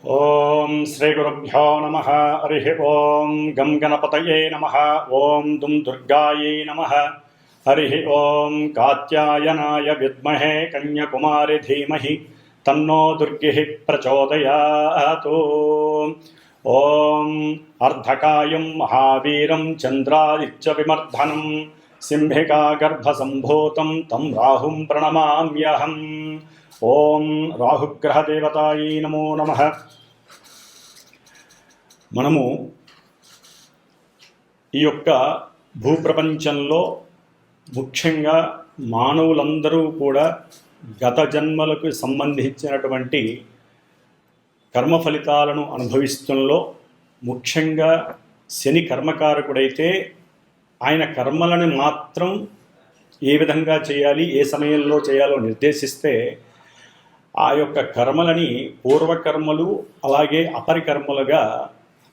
ఓం శ్రీ గురుభ్యో నమః. హరి ఓం గం గణపతయే నమః. ఓం దుం దుర్గాయై నమః. హరి ఓం కాత్యాయనాయ విద్మహే కన్యాకుమారి ధీమహి తన్నో దుర్గిః ప్రచోదయాత్. ఓం అర్ధకాయం మహావీరం చంద్రాదిత్య విమర్ధనం సింహికా గర్భసంభూతం తం రాహుం ప్రణమామ్యహం. ఓం రాహుగ్రహదేవతాయై నమో నమః. మనము ఈ యొక్క భూప్రపంచంలో ముఖ్యంగా మానవులందరూ కూడా గత జన్మలకు సంబంధించినటువంటి కర్మ ఫలితాలను అనుభవిస్తున్నలో ముఖ్యంగా శని కర్మకారకుడైతే ఆయన కర్మలను మాత్రం ఏ విధంగా చేయాలి, ఏ సమయంలో చేయాలో నిర్దేశిస్తే ఆ యొక్క కర్మలని పూర్వకర్మలు అలాగే అపరికర్మలుగా,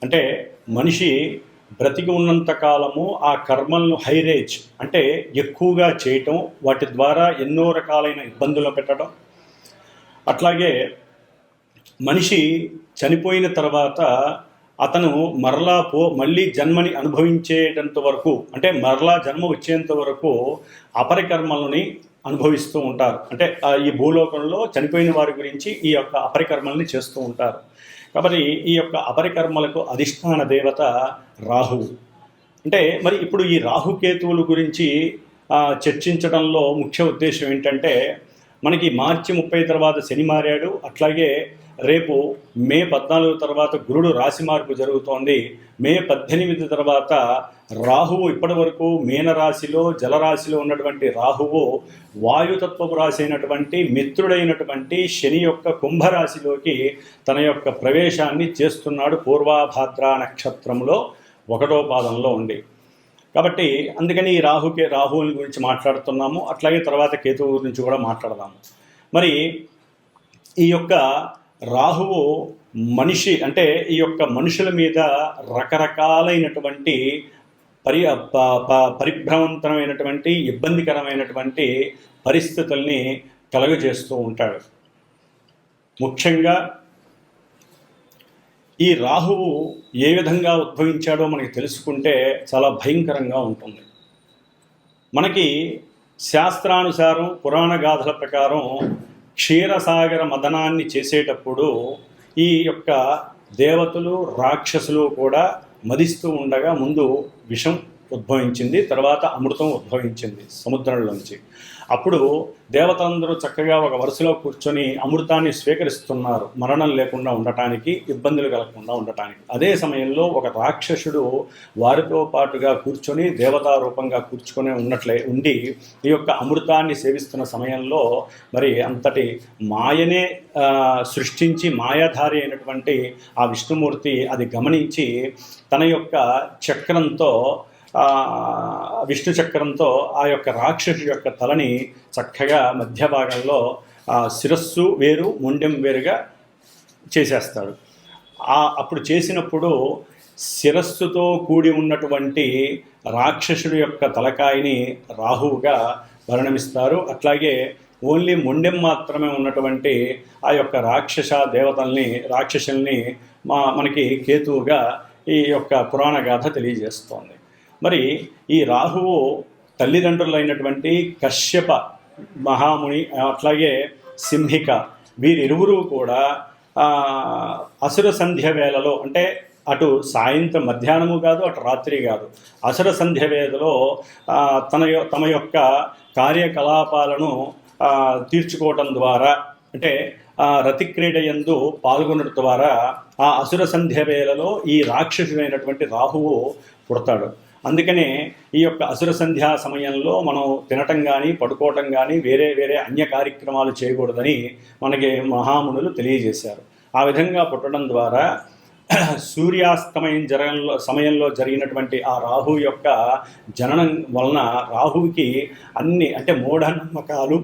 అంటే మనిషి బ్రతికి ఉన్నంత కాలము ఆ కర్మలను హైరేజ్ అంటే ఎక్కువగా చేయటం, వాటి ద్వారా ఎన్నో రకాలైన ఇబ్బందులు పెట్టడం, అట్లాగే మనిషి చనిపోయిన తర్వాత అతను మళ్ళీ జన్మని అనుభవించేటంత వరకు, అంటే మరలా జన్మ వచ్చేంత వరకు అపరికర్మలని అనుభవిస్తూ ఉంటారు. అంటే ఈ భూలోకంలో చనిపోయిన వారి గురించి ఈ యొక్క అపరికర్మల్ని చేస్తూ ఉంటారు. కాబట్టి ఈ యొక్క అపరికర్మలకు అధిష్టాన దేవత రాహువు. అంటే మరి ఇప్పుడు ఈ రాహుకేతువుల గురించి చర్చించడంలో ముఖ్య ఉద్దేశం ఏంటంటే, మనకి మార్చి 30 తర్వాత శని మారాడు, అట్లాగే రేపు మే 14 తర్వాత గురుడు రాశి మార్పు జరుగుతోంది. మే 18 తర్వాత రాహువు, ఇప్పటి వరకు మీనరాశిలో జలరాశిలో ఉన్నటువంటి రాహువు వాయుతత్వపు రాశి అయినటువంటి మిత్రుడైనటువంటి శని యొక్క కుంభరాశిలోకి తన యొక్క ప్రవేశాన్ని చేస్తున్నాడు పూర్వాభాద్ర నక్షత్రంలో 1వ పాదంలో ఉండి. కాబట్టి అందుకని ఈ రాహువుల గురించి మాట్లాడుతున్నాము. అట్లాగే తర్వాత కేతువు గురించి కూడా మాట్లాడదాము. మరి ఈ యొక్క రాహువు మనిషి, అంటే ఈ యొక్క మనుషుల మీద రకరకాలైనటువంటి పరిభ్రమంతమైనటువంటి ఇబ్బందికరమైనటువంటి పరిస్థితుల్ని కలుగజేస్తూ ఉంటాడు. ముఖ్యంగా ఈ రాహువు ఏ విధంగా ఉద్భవించాడో మనకి తెలుసుకుంటే చాలా భయంకరంగా ఉంటుంది. మనకి శాస్త్రానుసారం పురాణ గాథల ప్రకారం క్షీరసాగర మదనాన్ని చేసేటప్పుడు ఈ యొక్క దేవతలు రాక్షసులు కూడా మదిస్తూ ఉండగా ముందు విషం ఉద్భవించింది, తర్వాత అమృతం ఉద్భవించింది సముద్రంలోంచి. అప్పుడు దేవతలందరూ చక్కగా ఒక వరుసలో కూర్చొని అమృతాన్ని స్వీకరిస్తున్నారు, మరణం లేకుండా ఉండటానికి, ఇబ్బందులు కలగకుండా ఉండటానికి. అదే సమయంలో ఒక రాక్షసుడు వారితో పాటుగా కూర్చొని దేవతా రూపంగా కూర్చుకొని ఉండి ఈ యొక్క అమృతాన్ని సేవిస్తున్న సమయంలో మరి అంతటి మాయనే సృష్టించి మాయాధారి అయినటువంటి ఆ విష్ణుమూర్తి అది గమనించి తన యొక్క చక్రంతో, విష్ణు చక్రంతో ఆ యొక్క రాక్షసు యొక్క తలని చక్కగా మధ్య భాగంలో శిరస్సు వేరు మొండెం వేరుగా చేసేస్తాడు. అప్పుడు చేసినప్పుడు శిరస్సుతో కూడి ఉన్నటువంటి రాక్షసుడి యొక్క తలకాయని రాహువుగా పరిణమిస్తారు. అట్లాగే ఓన్లీ మొండెం మాత్రమే ఉన్నటువంటి ఆ యొక్క రాక్షసుల్ని మనకి కేతువుగా ఈ యొక్క పురాణ గాథ తెలియజేస్తోంది. మరి ఈ రాహువు తల్లిదండ్రులైనటువంటి కశ్యప మహాముని అట్లాగే సింహిక వీరిరువురు కూడా అసుర సంధ్య వేళలో, అంటే అటు సాయంత్రం మధ్యాహ్నము కాదు, అటు రాత్రి కాదు, అసుర సంధ్య వేళలో తమ యొక్క కార్యకలాపాలను తీర్చుకోవటం ద్వారా, అంటే రతిక్రీడ యందు పాల్గొనడం ద్వారా ఆ అసుర సంధ్య వేళలో ఈ రాక్షసుడైనటువంటి రాహువు పుడతాడు. అందుకనే ఈ యొక్క అసుర సంధ్యా సమయంలో మనం తినటం కానీ పడుకోవటం కానీ వేరే వేరే అన్య కార్యక్రమాలు చేయకూడదని మనకి మహామునులు తెలియజేశారు. ఆ విధంగా పుట్టడం ద్వారా సూర్యాస్తమయం సమయంలో జరిగినటువంటి ఆ రాహు యొక్క జననం వలన రాహువుకి అన్ని, అంటే మూఢనమ్మకాలు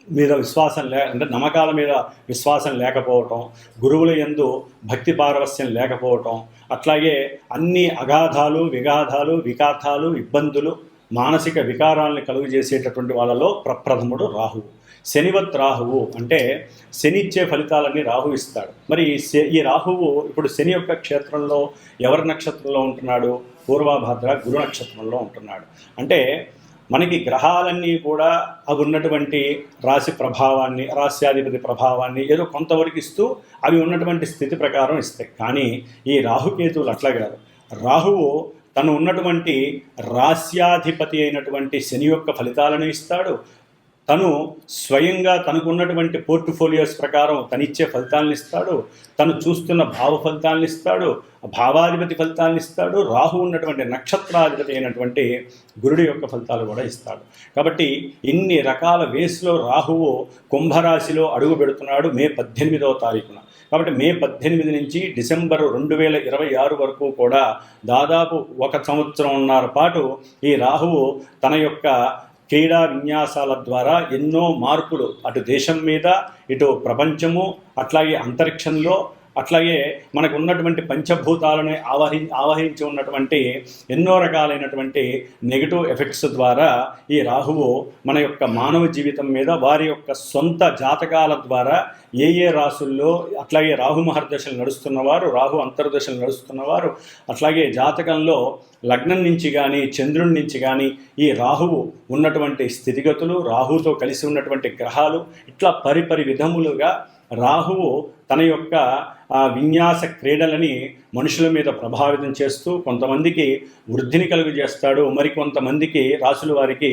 మీద విశ్వాసం అంటే నమ్మకాల మీద విశ్వాసం లేకపోవటం, గురువుల యందు భక్తి పారవస్యం లేకపోవటం, అట్లాగే అన్ని అగాధాలు, విఘాతాలు, వికాతాలు, ఇబ్బందులు, మానసిక వికారాలను కలుగజేసేటటువంటి వాళ్ళలో ప్రప్రథముడు రాహువు. శనివత్ రాహువు అంటే శని ఇచ్చే ఫలితాలన్నీ రాహు ఇస్తాడు. మరి ఈ రాహువు ఇప్పుడు శని యొక్క క్షేత్రంలో ఎవరి నక్షత్రంలో ఉంటున్నాడు? పూర్వభాద్ర గురు నక్షత్రంలో ఉంటున్నాడు. అంటే మనకి గ్రహాలన్నీ కూడా అవి ఉన్నటువంటి రాశి ప్రభావాన్ని, రాశ్యాధిపతి ప్రభావాన్ని ఏదో కొంతవరకు ఇస్తూ అవి ఉన్నటువంటి స్థితి ప్రకారం ఇస్తాయి. కానీ ఈ రాహుకేతువులు అట్లా కాదు. రాహువు తను ఉన్నటువంటి రాశ్యాధిపతి అయినటువంటి శని యొక్క ఫలితాలను ఇస్తాడు. తను స్వయంగా తనకున్నటువంటి పోర్ట్ఫోలియోస్ ప్రకారం తనిచ్చే ఫలితాలను ఇస్తాడు. తను చూస్తున్న భావ ఫలితాలను ఇస్తాడు, భావాధిపతి ఫలితాలను ఇస్తాడు. రాహు ఉన్నటువంటి నక్షత్రాధిపతి అయినటువంటి గురుడి యొక్క ఫలితాలు కూడా ఇస్తాడు. కాబట్టి ఇన్ని రకాల వేస్లో రాహువు కుంభరాశిలో అడుగు పెడుతున్నాడు మే 18వ తారీఖున. కాబట్టి మే 18 నుంచి డిసెంబర్ 2026 వరకు కూడా దాదాపు 1 సంవత్సరంన్నర పాటు ఈ రాహువు తన యొక్క క్రీడా విన్యాసాల ద్వారా ఎన్నో మార్పులు అటు దేశం మీద, ఇటు ప్రపంచము, అట్లాగే అంతరిక్షంలో, అట్లాగే మనకు ఉన్నటువంటి పంచభూతాలను ఆవహించి ఉన్నటువంటి ఎన్నో రకాలైనటువంటి నెగిటివ్ ఎఫెక్ట్స్ ద్వారా ఈ రాహువు మన యొక్క మానవ జీవితం మీద వారి యొక్క సొంత జాతకాల ద్వారా ఏ రాసుల్లో, అట్లాగే రాహు మహర్దశలు నడుస్తున్నవారు, రాహు అంతర్దశలు నడుస్తున్నవారు, అట్లాగే జాతకంలో లగ్నం నుంచి కానీ చంద్రుడి నుంచి కానీ ఈ రాహువు ఉన్నటువంటి స్థితిగతులు, రాహుతో కలిసి ఉన్నటువంటి గ్రహాలు, ఇట్లా పరిపరి విధములుగా రాహువు తన యొక్క విన్యాస క్రీడలని మనుషుల మీద ప్రభావితం చేస్తూ కొంతమందికి వృద్ధిని కలుగజేస్తాడు, మరికొంతమందికి రాసుల వారికి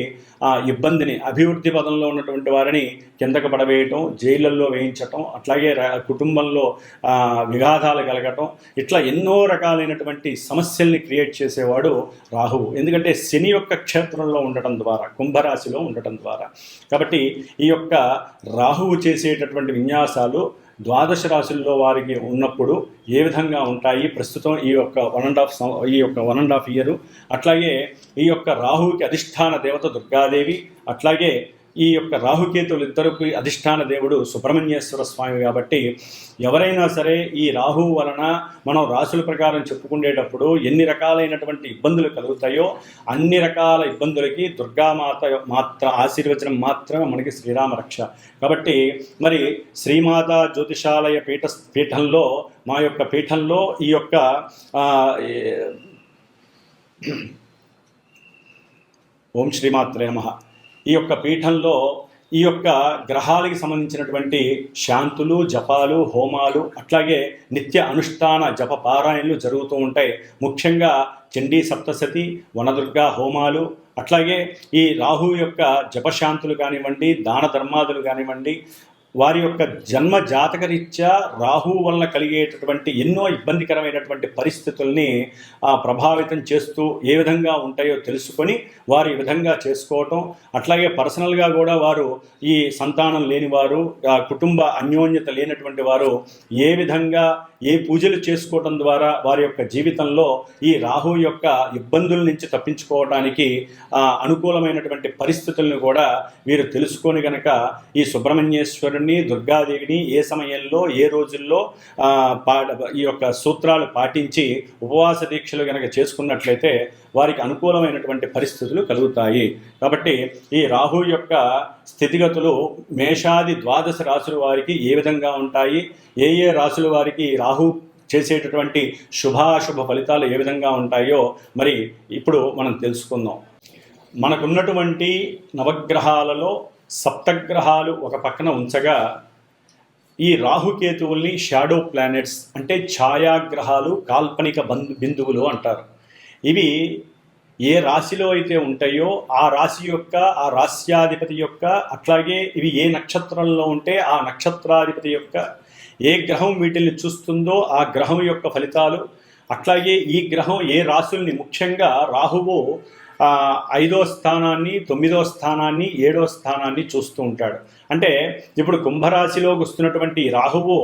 ఇబ్బందిని, అభివృద్ధి పదంలో ఉన్నటువంటి వారిని కిందకు పడవేయటం, జైళ్ళల్లో వేయించటం, అట్లాగే కుటుంబంలో విఘాతాలు కలగటం, ఇట్లా ఎన్నో రకాలైనటువంటి సమస్యల్ని క్రియేట్ చేసేవాడు రాహువు. ఎందుకంటే శని యొక్క క్షేత్రంలో ఉండటం ద్వారా, కుంభరాశిలో ఉండటం ద్వారా. కాబట్టి ఈ యొక్క రాహువు చేసేటటువంటి విన్యాసాలు ద్వాదశ రాశుల్లో వారికి ఉన్నప్పుడు ఏ విధంగా ఉంటాయి ప్రస్తుతం ఈ యొక్క 1.5 ఇయర్. అట్లాగే ఈ యొక్క రాహువుకి అధిష్టాన దేవత దుర్గాదేవి, అట్లాగే ఈ యొక్క రాహుకేతువులు ఇద్దరికి అధిష్టాన దేవుడు సుబ్రహ్మణ్యేశ్వర స్వామి. కాబట్టి ఎవరైనా సరే ఈ రాహువు వలన మనం రాశుల ప్రకారం చెప్పుకునేటప్పుడు ఎన్ని రకాలైనటువంటి ఇబ్బందులు కలుగుతాయో అన్ని రకాల ఇబ్బందులకి దుర్గామాత ఆశీర్వచనం మాత్రమే మనకి శ్రీరామ రక్ష. కాబట్టి మరి శ్రీమాత జ్యోతిషాలయ పీఠంలో మా యొక్క పీఠంలో ఈ యొక్క ఓం శ్రీమాత్రే నమః. ఈ యొక్క పీఠంలో ఈ యొక్క గ్రహాలకి సంబంధించినటువంటి శాంతులు, జపాలు, హోమాలు, అట్లాగే నిత్య అనుష్ఠాన జప పారాయణలు జరుగుతూ ఉంటాయి. ముఖ్యంగా చండీ సప్తశతి, వనదుర్గా హోమాలు, అట్లాగే ఈ రాహు యొక్క జపశాంతులు కానివ్వండి, దాన ధర్మాదులు కానివ్వండి, వారి యొక్క జన్మ జాతకరీత్యా రాహువు వలన కలిగేటటువంటి ఎన్నో ఇబ్బందికరమైనటువంటి పరిస్థితుల్ని ప్రభావితం చేస్తూ ఏ విధంగా ఉంటాయో తెలుసుకొని వారు ఈ విధంగా చేసుకోవటం, అట్లాగే పర్సనల్గా కూడా వారు ఈ సంతానం లేనివారు, కుటుంబ అన్యోన్యత లేనటువంటి వారు ఏ విధంగా ఏ పూజలు చేసుకోవటం ద్వారా వారి యొక్క జీవితంలో ఈ రాహు యొక్క ఇబ్బందుల నుంచి తప్పించుకోవడానికి అనుకూలమైనటువంటి పరిస్థితులను కూడా వీరు తెలుసుకొని గనక ఈ సుబ్రహ్మణ్యేశ్వరుని, దుర్గాదేవిని ఏ సమయంలో ఏ రోజుల్లో ఈ యొక్క సూత్రాలు పాటించి ఉపవాస దీక్షలు గనక చేసుకున్నట్లయితే వారికి అనుకూలమైనటువంటి పరిస్థితులు కలుగుతాయి. కాబట్టి ఈ రాహు యొక్క స్థితిగతులు మేషాది ద్వాదశ రాశుల వారికి ఏ విధంగా ఉంటాయి, ఏ రాశుల వారికి రాహు చేసేటటువంటి శుభాశుభ ఫలితాలు ఏ విధంగా ఉంటాయో మరి ఇప్పుడు మనం తెలుసుకుందాం. మనకున్నటువంటి నవగ్రహాలలో సప్తగ్రహాలు ఒక పక్కన ఉంచగా ఈ రాహుకేతువుల్ని షాడో ప్లానెట్స్ అంటే ఛాయాగ్రహాలు, కాల్పనిక బిందువులు అంటారు. ఇవి ఏ రాశిలో అయితే ఉంటాయో ఆ రాశి యొక్క, ఆ రాశ్యాధిపతి యొక్క, అట్లాగే ఇవి ఏ నక్షత్రంలో ఉంటే ఆ నక్షత్రాధిపతి యొక్క, ఏ గ్రహం వీటిని చూస్తుందో ఆ గ్రహం యొక్క ఫలితాలు, అట్లాగే ఈ గ్రహం ఏ రాశుల్ని, ముఖ్యంగా రాహువు 5వ స్థానాన్ని, 9వ స్థానాన్ని, 7వ స్థానాన్ని చూస్తూ ఉంటాడు. అంటే ఇప్పుడు కుంభరాశిలోకి వస్తున్నటువంటి రాహువు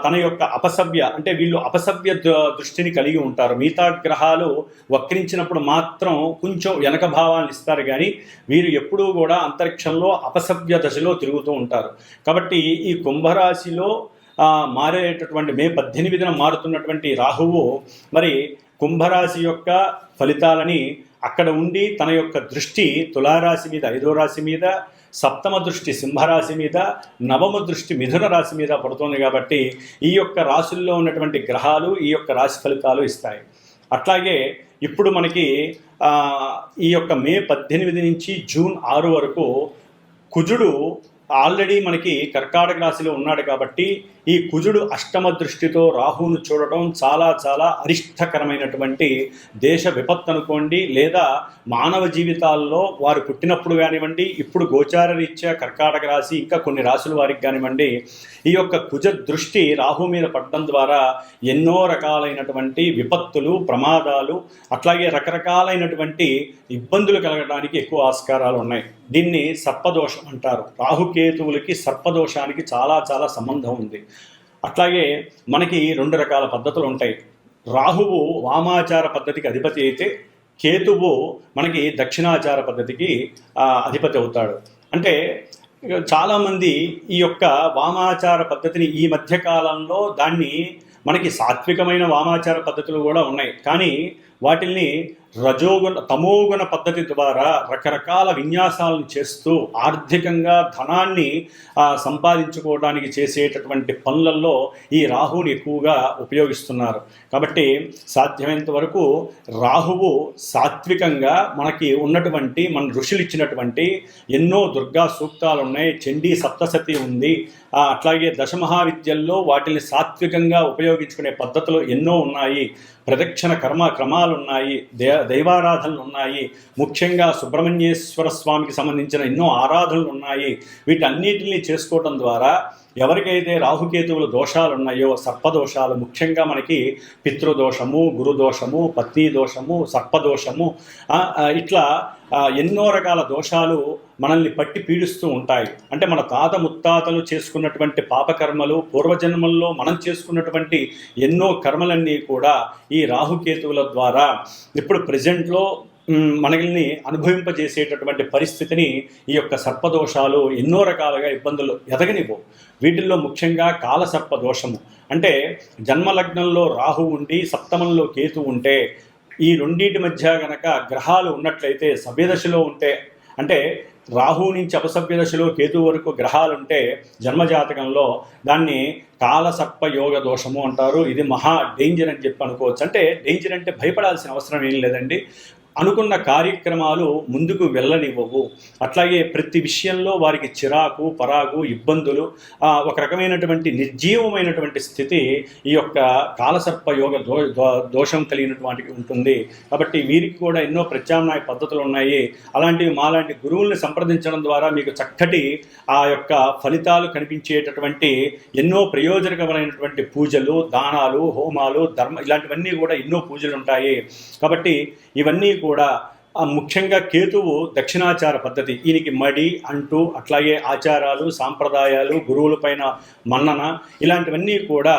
తన యొక్క అపసవ్య, అంటే వీళ్ళు అపసవ్య దృష్టిని కలిగి ఉంటారు. మిగతా గ్రహాలు వక్రించినప్పుడు మాత్రం కొంచెం వెనక భావాన్ని ఇస్తారు, కానీ వీరు ఎప్పుడూ కూడా అంతరిక్షంలో అపసవ్య దశలో తిరుగుతూ ఉంటారు. కాబట్టి ఈ కుంభరాశిలో మారేటటువంటి మే 18న మారుతున్నటువంటి రాహువు మరి కుంభరాశి యొక్క ఫలితాలని అక్కడ ఉండి తన యొక్క దృష్టి తులారాశి మీద, 5వ రాశి మీద, సప్తమ దృష్టి సింహరాశి మీద, నవమ దృష్టి మిథున రాశి మీద పడుతుంది కాబట్టి ఈ యొక్క రాశుల్లో ఉన్నటువంటి గ్రహాలు ఈ యొక్క రాశి ఫలితాలు ఇస్తాయి. అట్లాగే ఇప్పుడు మనకి ఈ యొక్క మే 18 నుంచి జూన్ 6 వరకు కుజుడు ఆల్రెడీ మనకి కర్కాటక రాశిలో ఉన్నాడు కాబట్టి ఈ కుజుడు అష్టమ దృష్టితో రాహువును చూడటం చాలా చాలా అరిష్టకరమైనటువంటి దేశ విపత్తు అనుకోండి, లేదా మానవ జీవితాల్లో వారు పుట్టినప్పుడు కానివ్వండి, ఇప్పుడు గోచార రీత్యా కర్కాటక రాశి ఇంకా కొన్ని రాశుల వారికి కానివ్వండి, ఈ యొక్క కుజ దృష్టి రాహు మీద పడడం ద్వారా ఎన్నో రకాలైనటువంటి విపత్తులు, ప్రమాదాలు, అట్లాగే రకరకాలైనటువంటి ఇబ్బందులు కలగడానికి ఎక్కువ ఆస్కారాలు ఉన్నాయి. దీన్ని సర్పదోషం అంటారు. రాహుకేతువులకి సర్పదోషానికి చాలా చాలా సంబంధం ఉంది. అట్లాగే మనకి 2 రకాల పద్ధతులు ఉంటాయి. రాహువు వామాచార పద్ధతికి అధిపతి అయితే కేతువు మనకి దక్షిణాచార పద్ధతికి అధిపతి అవుతాడు. అంటే చాలామంది ఈ యొక్క వామాచార పద్ధతిని ఈ మధ్య కాలంలో దాన్ని మనకి సాత్వికమైన వామాచార పద్ధతులు కూడా ఉన్నాయి, కానీ వాటిల్ని రజోగుణ తమోగుణ పద్ధతి ద్వారా రకరకాల విన్యాసాలను చేస్తూ ఆర్థికంగా ధనాన్ని సంపాదించుకోవడానికి చేసేటటువంటి పనులలో ఈ రాహువుని ఎక్కువగా ఉపయోగిస్తున్నారు. కాబట్టి సాధ్యమైనంత వరకు రాహువు సాత్వికంగా మనకి ఉన్నటువంటి మన ఋషులు ఇచ్చినటువంటి ఎన్నో దుర్గా సూక్తాలు ఉన్నాయి, చండీ సప్తశతి ఉంది, అట్లాగే దశమహావిద్యల్లో వాటిని సాత్వికంగా ఉపయోగించుకునే పద్ధతులు ఎన్నో ఉన్నాయి, ప్రదక్షిణ క్రమాలు ఉన్నాయి, దైవారాధనలు ఉన్నాయి, ముఖ్యంగా సుబ్రహ్మణ్యేశ్వర స్వామికి సంబంధించిన ఎన్నో ఆరాధనలు ఉన్నాయి. వీటన్నిటిని చేసుకోవడం ద్వారా ఎవరికైతే రాహుకేతువుల దోషాలు ఉన్నాయో, సర్పదోషాలు, ముఖ్యంగా మనకి పితృదోషము, గురుదోషము, పత్ని దోషము, సర్పదోషము, ఇట్లా ఎన్నో రకాల దోషాలు మనల్ని పట్టి పీడిస్తూ ఉంటాయి. అంటే మన తాత ముత్తాతలు చేసుకున్నటువంటి పాపకర్మలు, పూర్వజన్మల్లో మనం చేసుకున్నటువంటి ఎన్నో కర్మలన్నీ కూడా ఈ రాహుకేతువుల ద్వారా ఇప్పుడు ప్రజెంట్లో మనల్ని అనుభవింపజేసేటటువంటి పరిస్థితిని ఈ యొక్క సర్పదోషాలు ఎన్నో రకాలుగా ఇబ్బందులు ఎదగనివ్వవు. వీటిల్లో ముఖ్యంగా కాలసర్పదోషము అంటే జన్మలగ్నంలో రాహు ఉండి సప్తమంలో కేతు ఉంటే, ఈ రెండింటి మధ్య గనక గ్రహాలు ఉన్నట్లయితే సభ్యదశలో ఉంటే, అంటే రాహు నుంచి అపసభ్య దశలో కేతు వరకు గ్రహాలుంటే జన్మజాతకంలో దాన్ని కాలసర్ప యోగ దోషము అంటారు. ఇది మహా డేంజర్ అని చెప్పి అనుకోవచ్చు. అంటే డేంజర్ అంటే భయపడాల్సిన అవసరం ఏం లేదండి. అనుకున్న కార్యక్రమాలు ముందుకు వెళ్ళనివ్వవు. అట్లాగే ప్రతి విషయంలో వారికి చిరాకు, పరాకు, ఇబ్బందులు, ఒక రకమైనటువంటి నిర్జీవమైనటువంటి స్థితి ఈ యొక్క కాలసర్ప యోగ దోషం కలిగినటువంటి ఉంటుంది. కాబట్టి వీరికి కూడా ఎన్నో ప్రత్యామ్నాయ పద్ధతులు ఉన్నాయి. అలాంటివి మాలాంటి గురువుల్ని సంప్రదించడం ద్వారా మీకు చక్కటి ఆ యొక్క ఫలితాలు కనిపించేటటువంటి ఎన్నో ప్రయోజనకరమైనటువంటి పూజలు, దానాలు, హోమాలు, ఇలాంటివన్నీ కూడా ఎన్నో పూజలు ఉంటాయి. కాబట్టి ఇవన్నీ కూడా ముఖ్యంగా కేతువు దక్షిణాచార పద్ధతి, ఈయనకి మడి అంటూ, అట్లాగే ఆచారాలు, సాంప్రదాయాలు, గురువులపైన మన్నన, ఇలాంటివన్నీ కూడా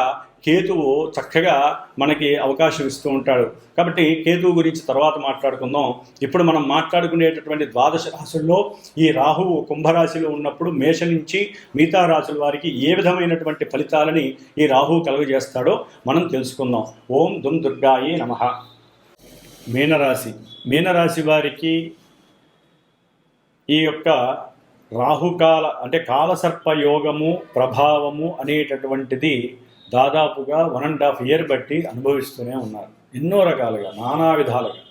కేతువు చక్కగా మనకి అవకాశం ఇస్తూ ఉంటాడు. కాబట్టి కేతువు గురించి తర్వాత మాట్లాడుకుందాం. ఇప్పుడు మనం మాట్లాడుకునేటటువంటి ద్వాదశ రాశుల్లో ఈ రాహువు కుంభరాశిలో ఉన్నప్పుడు మేష నుంచి మిగతా రాశుల వారికి ఏ విధమైనటువంటి ఫలితాలని ఈ రాహువు కలుగజేస్తాడో మనం తెలుసుకుందాం. ఓం దుమ్ దుర్గాయే నమః. మీనరాశి వారికి ఈ యొక్క రాహుకాల అంటే కాలసర్ప యోగము ప్రభావము అనేటటువంటిది దాదాపుగా 1.5 year బట్టి అనుభవిస్తూనే ఉన్నారు. ఎన్నో రకాలుగా, నానా విధాలుగా.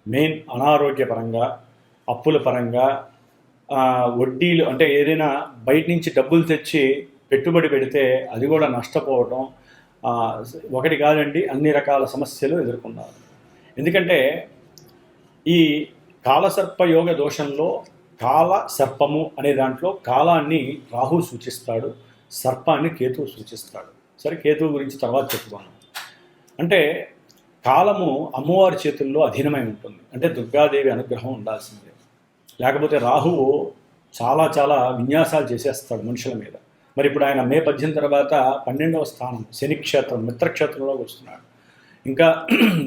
మెయిన్ అనారోగ్యపరంగా, అప్పుల పరంగా, వడ్డీలు, అంటే ఏదైనా బయట నుంచి డబ్బులు తెచ్చి పెట్టుబడి పెడితే అది కూడా నష్టపోవటం, ఒకటి కాదండి, అన్ని రకాల సమస్యలు ఎదుర్కొన్నారు. ఎందుకంటే ఈ కాలసర్ప యోగ దోషంలో కాల సర్పము అనే దాంట్లో కాలాన్ని రాహు సూచిస్తాడు, సర్పాన్ని కేతువు సూచిస్తాడు. సరే, కేతువు గురించి తర్వాత చెప్పుకున్నాం. అంటే కాలము అమ్మవారి చేతుల్లో అధీనమై ఉంటుంది. అంటే దుర్గాదేవి అనుగ్రహం ఉండాల్సిందే. లేకపోతే రాహువు చాలా చాలా విన్యాసాలు చేసేస్తాడు మనుషుల మీద. మరి ఇప్పుడు ఆయన మే 18 తర్వాత 12వ స్థానం శనిక్షేత్రం, మిత్రక్షేత్రంలోకి వస్తున్నాడు. ఇంకా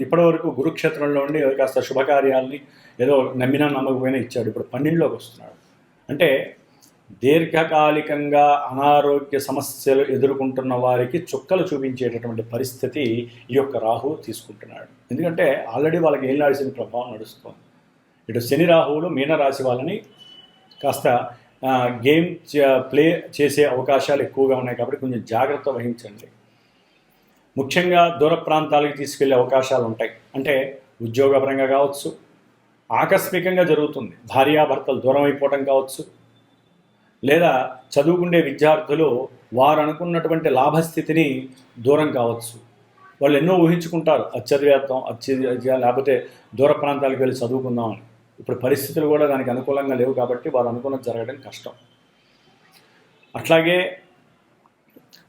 ఇప్పటివరకు గురుక్షేత్రంలో ఉండి కాస్త శుభకార్యాలని ఏదో నమ్మినా నమ్మకపోయినా ఇచ్చాడు. ఇప్పుడు 12లోకి వస్తున్నాడు. అంటే దీర్ఘకాలికంగా అనారోగ్య సమస్యలు ఎదుర్కొంటున్న వారికి చుక్కలు చూపించేటటువంటి పరిస్థితి ఈ యొక్క రాహువు తీసుకుంటున్నాడు. ఎందుకంటే ఆల్రెడీ వాళ్ళకి ఏలినాటి శని ప్రభావం నడుస్తుంది. ఇటు శని రాహువులు మీనరాశి వాళ్ళని కాస్త గేమ్ ప్లే చేసే అవకాశాలు ఎక్కువగా ఉన్నాయి. కాబట్టి కొంచెం జాగ్రత్త వహించండి. ముఖ్యంగా దూర ప్రాంతాలకు తీసుకెళ్లే అవకాశాలు ఉంటాయి. అంటే ఉద్యోగపరంగా కావచ్చు, ఆకస్మికంగా జరుగుతుంది. భార్యాభర్తలు దూరం అయిపోవటం కావచ్చు, లేదా చదువుకునే విద్యార్థులు వారు అనుకున్నటువంటి లాభస్థితిని దూరం కావచ్చు. వాళ్ళు ఎన్నో ఊహించుకుంటారు, చదివేద్దాం, లేకపోతే దూర ప్రాంతాలకు వెళ్ళి చదువుకుందామని. ఇప్పుడు పరిస్థితులు కూడా దానికి అనుకూలంగా లేవు కాబట్టి వారు అనుకున్నది జరగడం కష్టం. అట్లాగే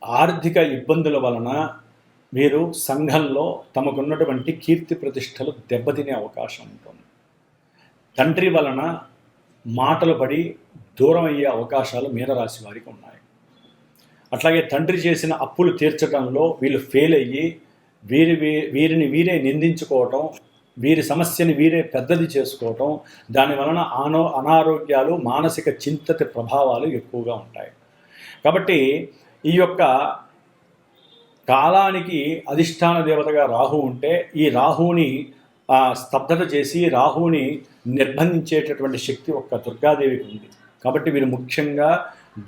ఆర్థిక ఇబ్బందుల వలన వీరు సంఘంలో తమకున్నటువంటి కీర్తి ప్రతిష్టలు దెబ్బతినే అవకాశం ఉంటుంది. తండ్రి వలన మాటలు పడి దూరం అయ్యే అవకాశాలు మీనరాశి వారికి ఉన్నాయి. అట్లాగే తండ్రి చేసిన అప్పులు తీర్చడంలో వీళ్ళు ఫెయిల్ అయ్యి వీరిని వీరే నిందించుకోవటం, వీరి సమస్యని వీరే పెద్దది చేసుకోవటం, దాని వలన అనారోగ్యాలు, మానసిక చింతటి ప్రభావాలు ఎక్కువగా ఉంటాయి. కాబట్టి ఈ యొక్క కాలానికి అధిష్టాన దేవతగా రాహు ఉంటే ఈ రాహుని స్తబ్దత చేసి రాహుని నిర్బంధించేటటువంటి శక్తి ఒక్క దుర్గాదేవికి ఉంది. కాబట్టి మీరు ముఖ్యంగా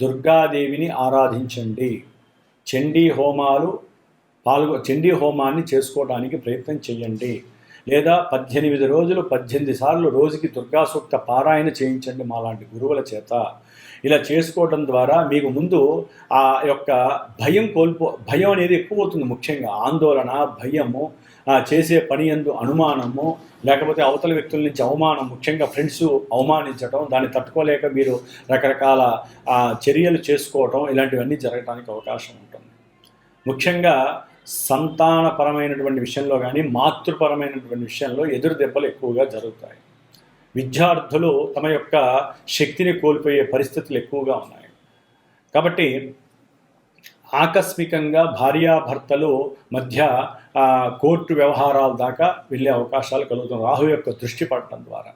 దుర్గాదేవిని ఆరాధించండి. చండీ హోమాన్ని చేసుకోవడానికి ప్రయత్నం చేయండి. లేదా 18 రోజులు 18 సార్లు రోజుకి దుర్గా సూక్త పారాయణ చేయించండి మాలాంటి గురువుల చేత. ఇలా చేసుకోవడం ద్వారా మీకు ముందు ఆ యొక్క భయం అనేది ఎక్కువ అవుతుంది. ముఖ్యంగా ఆందోళన, భయము, చేసే పని యందు అనుమానము, లేకపోతే అవతల వ్యక్తుల నుంచి అవమానం, ముఖ్యంగా ఫ్రెండ్స్ అవమానించడం, దాన్ని తట్టుకోలేక మీరు రకరకాల చర్యలు చేసుకోవటం, ఇలాంటివన్నీ జరగడానికి అవకాశం ఉంటుంది. ముఖ్యంగా సంతానపరమైనటువంటి విషయంలో కానీ మాతృపరమైనటువంటి విషయంలో ఎదురు దెబ్బలు ఎక్కువగా జరుగుతాయి. విద్యార్థులు తమ యొక్క శక్తిని కోల్పోయే పరిస్థితులు ఎక్కువగా ఉన్నాయి. కాబట్టి ఆకస్మికంగా భార్యాభర్తలు మధ్య కోర్టు వ్యవహారాల దాకా వెళ్ళే అవకాశాలు కలుగుతాయి. రాహు యొక్క దృష్టి పడటం ద్వారా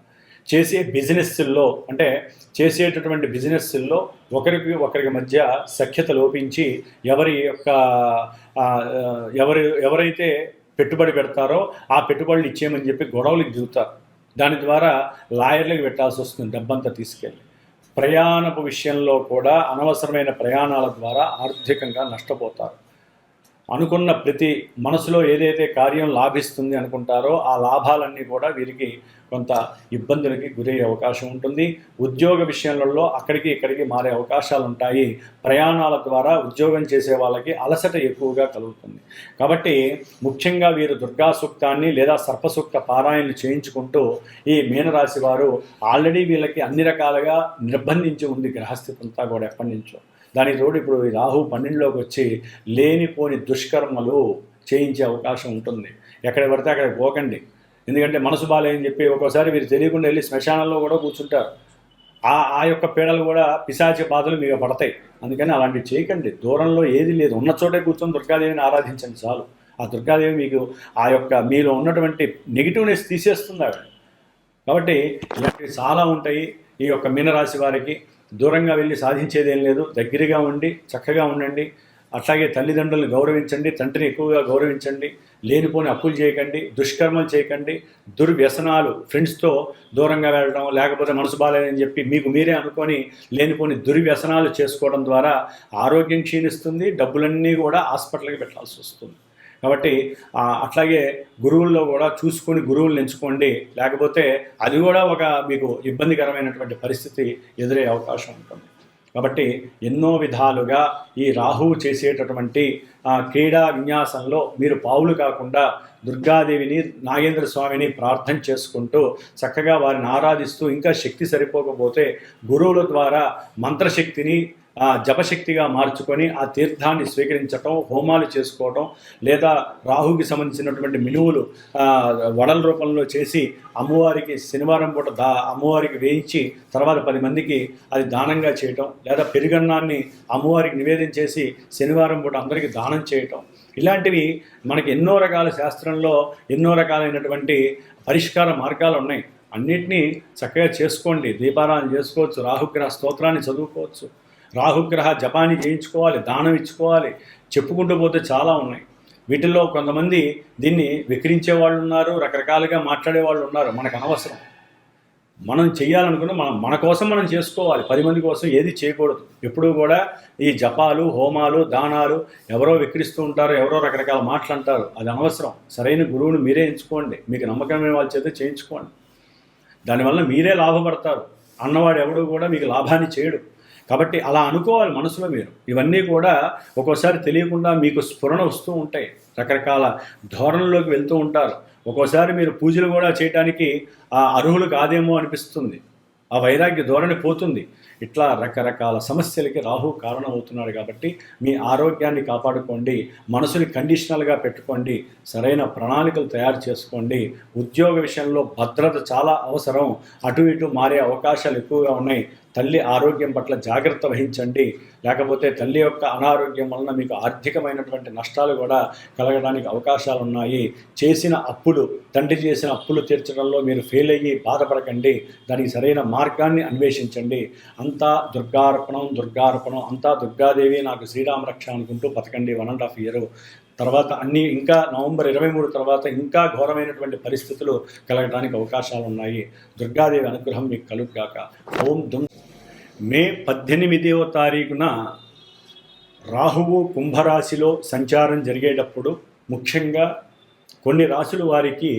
చేసేటటువంటి బిజినెస్ల్లో ఒకరికి మధ్య సఖ్యత లోపించి ఎవరైతే పెట్టుబడి పెడతారో ఆ పెట్టుబడులు ఇచ్చేయమని చెప్పి గొడవలకు దిగుతారు. దాని ద్వారా లాయర్లకు పెట్టాల్సి వస్తుంది డబ్బంతా తీసుకెళ్ళి. ప్రయాణపు విషయంలో కూడా అనవసరమైన ప్రయాణాల ద్వారా ఆర్థికంగా నష్టపోతారు. అనుకున్న ప్రతి మనసులో ఏదైతే కార్యం లాభిస్తుంది అనుకుంటారో ఆ లాభాలన్నీ కూడా వీరికి కొంత ఇబ్బందులకి గురయ్యే అవకాశం ఉంటుంది. ఉద్యోగ విషయాలలో అక్కడికి ఇక్కడికి మారే అవకాశాలు ఉంటాయి. ప్రయాణాల ద్వారా ఉద్యోగం చేసే వాళ్ళకి అలసట ఎక్కువగా కలుగుతుంది. కాబట్టి ముఖ్యంగా వీరు దుర్గా సూక్తాన్ని లేదా సర్పసూక్త పారాయణ చేయించుకుంటూ ఈ మీనరాశి వారు ఆల్రెడీ వీళ్ళకి అన్ని రకాలుగా నిర్బంధించి ఉంది గ్రహస్థితి అంతా కూడా ఎప్పటి నుంచో. దానికి తోడు ఇప్పుడు ఈ రాహు 12లోకి వచ్చి లేనిపోని దుష్కర్మలు చేయించే అవకాశం ఉంటుంది. ఎక్కడ పడితే అక్కడ పోకండి. ఎందుకంటే మనసు బాలేని చెప్పి ఒక్కోసారి మీరు తెలియకుండా వెళ్ళి శ్మశానంలో కూడా కూర్చుంటారు. ఆ యొక్క పీడలు కూడా పిశాచ బాధలు మీకు పడతాయి. అందుకని అలాంటివి చేయకండి. దూరంలో ఏది లేదు, ఉన్న చోటే కూర్చొని దుర్గాదేవిని ఆరాధించండి చాలు. ఆ దుర్గాదేవి మీకు ఆ యొక్క మీలో ఉన్నటువంటి నెగిటివ్నెస్ తీసేస్తుంది ఆవిడ. కాబట్టి ఇలాంటివి చాలా ఉంటాయి. ఈ యొక్క మీనరాశి వారికి దూరంగా వెళ్ళి సాధించేదేం లేదు. దగ్గరగా ఉండి చక్కగా ఉండండి. అట్లాగే తల్లిదండ్రులను గౌరవించండి, తండ్రిని ఎక్కువగా గౌరవించండి. లేనిపోని అప్పులు చేయకండి, దుష్కర్మలు చేయకండి, దుర్వ్యసనాలు, ఫ్రెండ్స్తో దూరంగా వెళ్ళడం, లేకపోతే మనసు బాలేదని చెప్పి మీకు మీరే అనుకొని లేనిపోని దుర్వ్యసనాలు చేసుకోవడం ద్వారా ఆరోగ్యం క్షీణిస్తుంది. డబ్బులన్నీ కూడా హాస్పిటల్కి పెట్టాల్సి వస్తుంది. కాబట్టి అట్లాగే గురువుల్లో కూడా చూసుకొని గురువులను ఎంచుకోండి. లేకపోతే అది కూడా ఒక మీకు ఇబ్బందికరమైనటువంటి పరిస్థితి ఎదురయ్యే అవకాశం ఉంటుంది. కాబట్టి ఎన్నో విధాలుగా ఈ రాహువు చేసేటటువంటి క్రీడా విన్యాసంలో మీరు పావులు కాకుండా దుర్గాదేవిని, నాగేంద్ర స్వామిని ప్రార్థన చేసుకుంటూ చక్కగా వారిని ఆరాధిస్తూ, ఇంకా శక్తి సరిపోకపోతే గురువుల ద్వారా మంత్రశక్తిని జపశక్తిగా మార్చుకొని ఆ తీర్థాన్ని స్వీకరించటం, హోమాలు చేసుకోవటం, లేదా రాహుకి సంబంధించినటువంటి మినువులు వడల రూపంలో చేసి అమ్మవారికి శనివారం పూట అమ్మవారికి వేయించి తర్వాత 10 మందికి అది దానంగా చేయటం, లేదా పెరుగన్నాన్ని అమ్మవారికి నివేదన చేసి శనివారం పూట అందరికీ దానం చేయటం, ఇలాంటివి మనకి ఎన్నో రకాల శాస్త్రంలో ఎన్నో రకాలైనటువంటి పరిష్కార మార్గాలు ఉన్నాయి. అన్నిటినీ చక్కగా చేసుకోండి. దీపారాధన చేసుకోవచ్చు, రాహుగ్రహ స్తోత్రాన్ని చదువుకోవచ్చు, రాహుగ్రహ జపాన్ని చేయించుకోవాలి, దానం ఇచ్చుకోవాలి, చెప్పుకుంటూ పోతే చాలా ఉన్నాయి. వీటిల్లో కొంతమంది దీన్ని విక్రించే వాళ్ళు ఉన్నారు, రకరకాలుగా మాట్లాడే వాళ్ళు ఉన్నారు. మనకు అనవసరం. మనం చేయాలనుకున్న మన కోసం మనం చేసుకోవాలి. 10 మంది కోసం ఏది చేయకూడదు. ఎప్పుడూ కూడా ఈ జపాలు, హోమాలు, దానాలు ఎవరో విక్రిస్తూ ఉంటారు, ఎవరో రకరకాల మాటలు అంటారు. అది అనవసరం. సరైన గురువుని మీరే ఎంచుకోండి. మీకు నమ్మకమైన వాళ్ళ చేత చేయించుకోండి. దానివల్ల మీరే లాభపడతారు. అన్నవాడు ఎవడు కూడా మీకు లాభాన్ని చేయడు. కాబట్టి అలా అనుకోవాలి మనసులో మీరు. ఇవన్నీ కూడా ఒక్కోసారి తెలియకుండా మీకు స్ఫురణ వస్తూ ఉంటాయి. రకరకాల ధోరణుల్లోకి వెళ్తూ ఉంటారు. ఒక్కోసారి మీరు పూజలు కూడా చేయడానికి అర్హులు కాదేమో అనిపిస్తుంది. ఆ వైరాగ్య ధోరణి పోతుంది. ఇట్లా రకరకాల సమస్యలకి రాహు కారణం అవుతున్నాడు. కాబట్టి మీ ఆరోగ్యాన్ని కాపాడుకోండి, మనసుని కండిషనల్గా పెట్టుకోండి, సరైన ప్రణాళికలు తయారు చేసుకోండి. ఉద్యోగ విషయంలో భద్రత చాలా అవసరం. అటు ఇటు మారే అవకాశాలు ఎక్కువగా ఉన్నాయి. తల్లి ఆరోగ్యం పట్ల జాగ్రత్త వహించండి. లేకపోతే తల్లి యొక్క అనారోగ్యం వలన మీకు ఆర్థికమైనటువంటి నష్టాలు కూడా కలగడానికి అవకాశాలు ఉన్నాయి. చేసిన అప్పులు, తండ్రి చేసిన అప్పులు తీర్చడంలో మీరు ఫెయిల్ అయ్యి బాధపడకండి. దానికి సరైన మార్గాన్ని అన్వేషించండి. అంతా దుర్గార్పణం, దుర్గార్పణం, అంతా దుర్గాదేవి నాకు శ్రీరామ రక్ష అనుకుంటూ బతకండి 1.5 ఇయర్. తర్వాత అన్నీ ఇంకా నవంబర్ 23 తర్వాత ఇంకా ఘోరమైనటువంటి పరిస్థితులు కలగడానికి అవకాశాలు ఉన్నాయి. దుర్గాదేవి అనుగ్రహం మీకు కలుగుగాక. ఓం దుమ్. మే 18వ తారీఖున రాహువు కుంభరాశిలో సంచారం జరిగేటప్పుడు ముఖ్యంగా కొన్ని రాశుల వారికి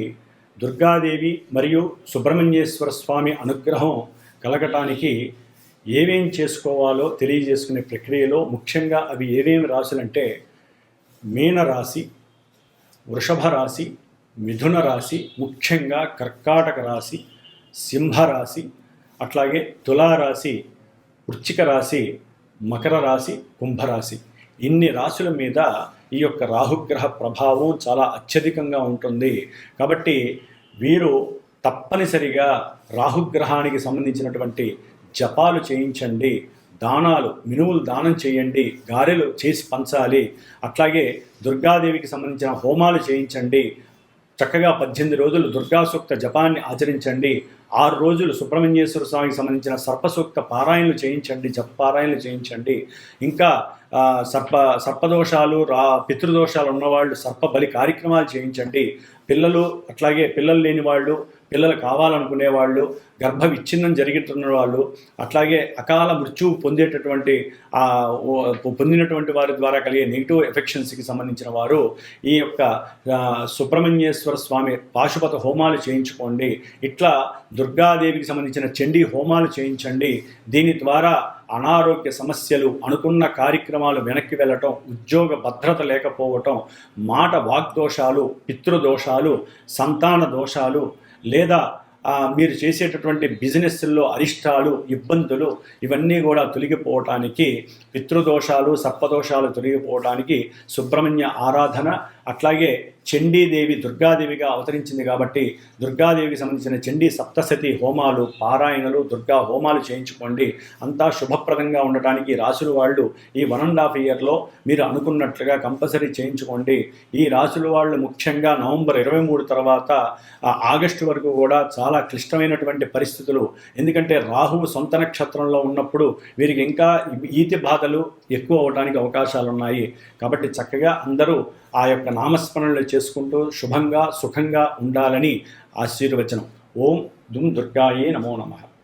దుర్గాదేవి మరియు సుబ్రహ్మణ్యేశ్వర స్వామి అనుగ్రహం కలగటానికి ఏమేం చేసుకోవాలో తెలియజేసుకునే ప్రక్రియలో ముఖ్యంగా అవి ఏమేమి రాశులంటే మీనరాశి, వృషభ రాశి, మిథున రాశి, ముఖ్యంగా కర్కాటక రాశి, సింహరాశి, అట్లాగే తులారాశి, వృశ్చిక రాశి, మకర రాశి, కుంభరాశి. ఇన్ని రాశుల మీద ఈ యొక్క రాహుగ్రహ ప్రభావం చాలా అత్యధికంగా ఉంటుంది. కాబట్టి వీరు తప్పనిసరిగా రాహుగ్రహానికి సంబంధించినటువంటి జపాలు చేయించండి, దానాలు, మినువులు దానం చేయండి, గారెలు చేసి పంచాలి. అట్లాగే దుర్గాదేవికి సంబంధించిన హోమాలు చేయించండి. చక్కగా 18 రోజులు దుర్గా సూక్త జపాన్ని ఆచరించండి. 6 రోజులు సుబ్రహ్మణ్యేశ్వర స్వామికి సంబంధించిన సర్పసూక్త పారాయణలు చేయించండి, జప పారాయణలు చేయించండి. ఇంకా సర్పదోషాలు, పితృదోషాలు ఉన్నవాళ్ళు సర్ప బలి కార్యక్రమాలు చేయించండి. పిల్లలు, అట్లాగే పిల్లలు లేని వాళ్ళు, పిల్లలు కావాలనుకునేవాళ్ళు, గర్భ విచ్ఛిన్నం జరుగుతున్న వాళ్ళు, అట్లాగే అకాల మృత్యువు పొందినటువంటి వారి ద్వారా కలిగే నెగిటివ్ ఎఫెక్షన్స్కి సంబంధించిన వారు ఈ యొక్క సుబ్రహ్మణ్యేశ్వర స్వామి పాశుపత హోమాలు చేయించుకోండి. ఇట్లా దుర్గాదేవికి సంబంధించిన చండీ హోమాలు చేయించండి. దీని ద్వారా అనారోగ్య సమస్యలు, అనుకున్న కార్యక్రమాలు వెనక్కి వెళ్ళటం, ఉద్యోగ భద్రత లేకపోవటం, మాట వాగ్దోషాలు, పితృదోషాలు, సంతాన దోషాలు, లేదా మీరు చేసేటటువంటి బిజినెస్ల్లో అరిష్టాలు, ఇబ్బందులు ఇవన్నీ కూడా తొలగిపోవటానికి, పితృదోషాలు, సర్పదోషాలు తొలగిపోవటానికి సుబ్రహ్మణ్య ఆరాధన, అట్లాగే చండీదేవి దుర్గాదేవిగా అవతరించింది కాబట్టి దుర్గాదేవికి సంబంధించిన చండీ సప్తశతి హోమాలు, పారాయణలు, దుర్గా హోమాలు చేయించుకోండి. అంతా శుభప్రదంగా ఉండటానికి రాశుల వాళ్ళు ఈ 1.5 ఇయర్లో మీరు అనుకున్నట్లుగా కంపల్సరీ చేయించుకోండి. ఈ రాశుల వాళ్ళు ముఖ్యంగా నవంబర్ 23 తర్వాత ఆగస్టు వరకు కూడా చాలా క్లిష్టమైనటువంటి పరిస్థితులు. ఎందుకంటే రాహువు సొంత నక్షత్రంలో ఉన్నప్పుడు వీరికి ఇంకా ఈతి బాధలు ఎక్కువ అవడానికి అవకాశాలు ఉన్నాయి. కాబట్టి చక్కగా అందరూ ఆ యొక్క నామస్మరణలు చేసుకుంటూ శుభంగా సుఖంగా ఉండాలని ఆశీర్వచనం. ఓం దుమ్ దుర్గాయే నమో నమః.